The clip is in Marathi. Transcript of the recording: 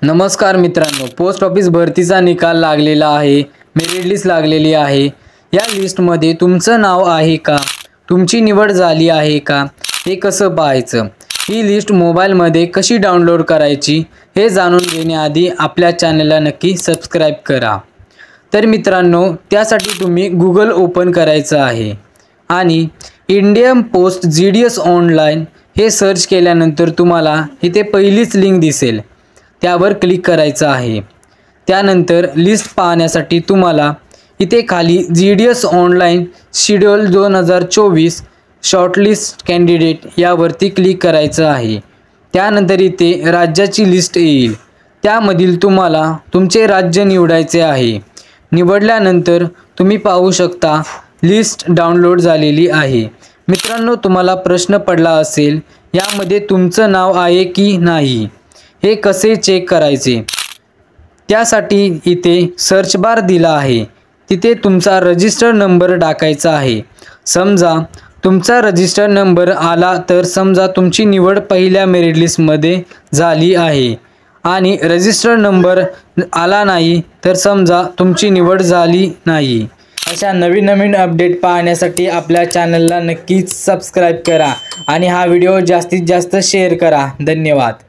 नमस्कार मित्रांनो, पोस्ट ऑफिस भरतीचा निकाल लागलेला आहे। मेरिट लिस्ट लागलेली आहे। या लिस्टमध्ये तुमचं नाव आहे का, तुमची निवड झाली आहे का, हे कसं पाहायचं, ही लिस्ट मोबाईलमध्ये कशी डाउनलोड करायची हे जाणून घेण्याआधी आपल्या चॅनलला नक्की सबस्क्राइब करा। तर मित्रांनो, त्यासाठी तुम्ही गूगल ओपन करायचं आहे आणि इंडियन पोस्ट GDS ऑनलाइन हे सर्च केल्यानंतर तुम्हाला इथे पहिलीच लिंक दिसेल, त्यावर क्लिक करायचं आहे। त्यानंतर लिस्ट पाहण्यासाठी तुम्हाला इथे खाली GDS online schedule 2024 shortlist candidate यावरती क्लिक करायचं आहे। त्यानंतर इथे राज्याची लिस्ट येईल, त्यामधील तुम्हाला तुमचे राज्य निवडायचे आहे। निवडल्यानंतर तुम्ही पाहू शकता लिस्ट डाउनलोड झालेली आहे। मित्रांनो, तुम्हाला प्रश्न पडला असेल यामध्ये तुमचं नाव आहे की नाही, हे कसे चेक करायचे, त्यासाठी इथे सर्च बार दिला आहे, तिथे तुमचा रजिस्टर नंबर टाकायचा आहे। समजा तुमचा रजिस्टर नंबर आला तर समजा तुमची निवड पहिल्या मेरिट लिस्टमध्ये झाली आहे आणि रजिस्टर नंबर आला नाही तर समजा तुमची निवड झाली नाही। अशा नवीन अपडेट पाहण्यासाठी आपल्या चॅनलला नक्कीच सबस्क्राइब करा आणि हा व्हिडिओ जास्तीत जास्त शेअर करा। धन्यवाद।